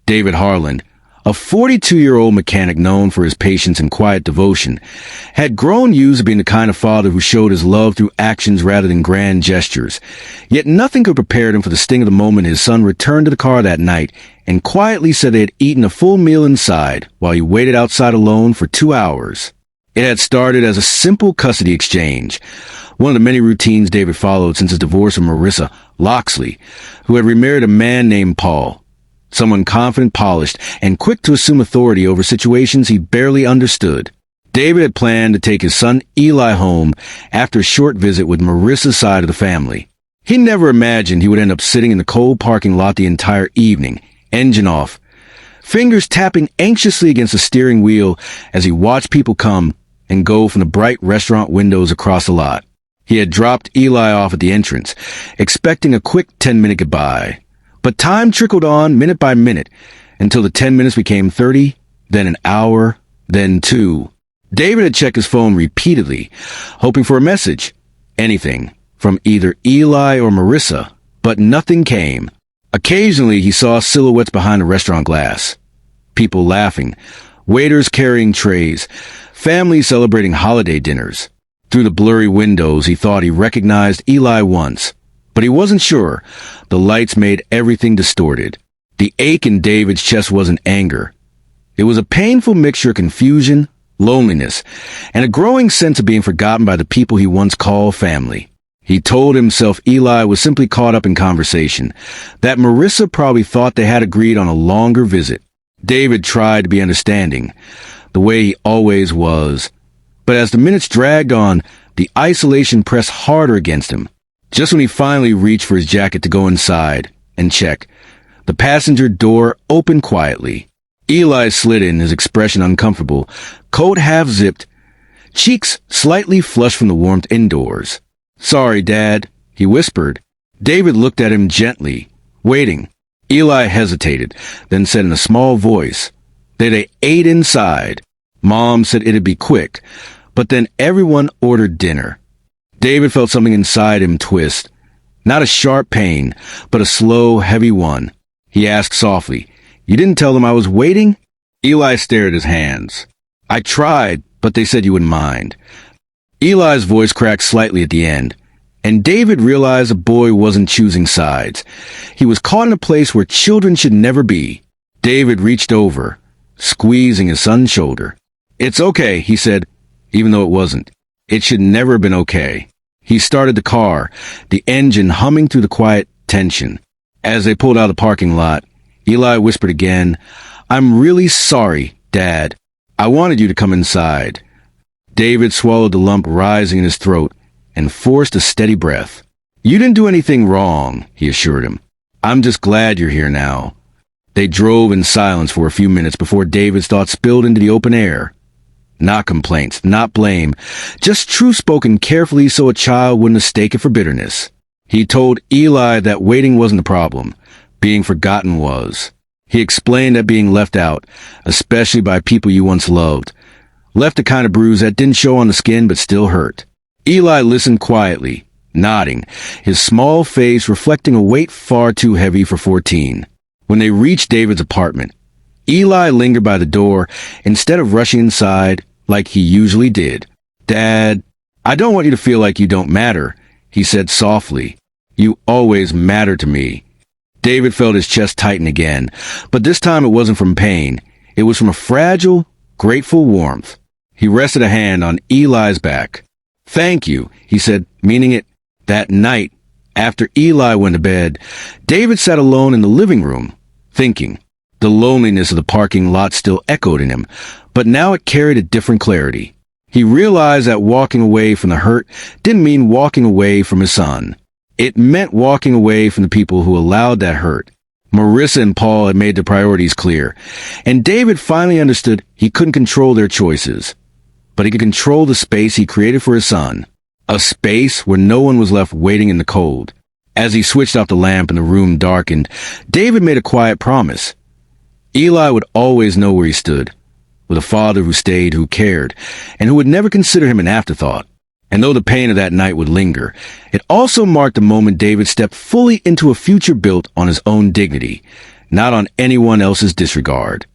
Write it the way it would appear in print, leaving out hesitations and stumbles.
David Harland, a 42-year-old mechanic known for his patience and quiet devotion, had grown used to being the kind of father who showed his love through actions rather than grand gestures. Yet nothing could prepare him for the sting of the moment his son returned to the car that night and quietly said they had eaten a full meal inside while he waited outside alone for 2 hours. It had started as a simple custody exchange, one of the many routines David followed since his divorce from Marissa Loxley, who had remarried a man named Paul. Someone confident, polished, and quick to assume authority over situations he barely understood. David had planned to take his son Eli home after a short visit with Marissa's side of the family. He never imagined he would end up sitting in the cold parking lot the entire evening, engine off, fingers tapping anxiously against the steering wheel as he watched people come and go from the bright restaurant windows across the lot. He had dropped Eli off at the entrance, expecting a quick 10-minute goodbye. But time trickled on minute by minute until the 10 minutes became 30, then an hour, then 2. David had checked his phone repeatedly, hoping for a message, anything, from either Eli or Marissa, but nothing came. Occasionally, he saw silhouettes behind the restaurant glass. People laughing, waiters carrying trays, families celebrating holiday dinners. Through the blurry windows, he thought he recognized Eli once. But he wasn't sure. The lights made everything distorted. The ache in David's chest wasn't anger. It was a painful mixture of confusion, loneliness, and a growing sense of being forgotten by the people he once called family. He told himself Eli was simply caught up in conversation, that Marissa probably thought they had agreed on a longer visit. David tried to be understanding, the way he always was. But as the minutes dragged on, the isolation pressed harder against him. Just when he finally reached for his jacket to go inside and check, the passenger door opened quietly. Eli slid in, his expression uncomfortable, coat half-zipped, cheeks slightly flushed from the warmth indoors. "Sorry, Dad," he whispered. David looked at him gently, waiting. Eli hesitated, then said in a small voice that they ate inside. Mom said it'd be quick, but then everyone ordered dinner. David felt something inside him twist. Not a sharp pain, but a slow, heavy one. He asked softly, "You didn't tell them I was waiting?" Eli stared at his hands. "I tried, but they said you wouldn't mind." Eli's voice cracked slightly at the end, and David realized the boy wasn't choosing sides. He was caught in a place where children should never be. David reached over, squeezing his son's shoulder. "It's okay," he said, even though it wasn't. It should never have been okay. He started the car, the engine humming through the quiet tension. As they pulled out of the parking lot, Eli whispered again, "I'm really sorry, Dad. I wanted you to come inside." David swallowed the lump rising in his throat and forced a steady breath. "You didn't do anything wrong," he assured him. "I'm just glad you're here now." They drove in silence for a few minutes before David's thoughts spilled into the open air. Not complaints, not blame, just truth spoken carefully so a child wouldn't mistake it for bitterness. He told Eli that waiting wasn't the problem. Being forgotten was. He explained that being left out, especially by people you once loved, left a kind of bruise that didn't show on the skin but still hurt. Eli listened quietly, nodding, his small face reflecting a weight far too heavy for 14. When they reached David's apartment, Eli lingered by the door instead of rushing inside like he usually did. "Dad, I don't want you to feel like you don't matter," he said softly. "You always matter to me." David felt his chest tighten again, but this time it wasn't from pain. It was from a fragile, grateful warmth. He rested a hand on Eli's back. "Thank you," he said, meaning it. That night, after Eli went to bed, David sat alone in the living room, thinking. The loneliness of the parking lot still echoed in him, but now it carried a different clarity. He realized that walking away from the hurt didn't mean walking away from his son. It meant walking away from the people who allowed that hurt. Marissa and Paul had made their priorities clear, and David finally understood he couldn't control their choices, but he could control the space he created for his son, a space where no one was left waiting in the cold. As he switched off the lamp and the room darkened, David made a quiet promise. Eli would always know where he stood, with a father who stayed, who cared, and who would never consider him an afterthought. And though the pain of that night would linger, it also marked the moment David stepped fully into a future built on his own dignity, not on anyone else's disregard.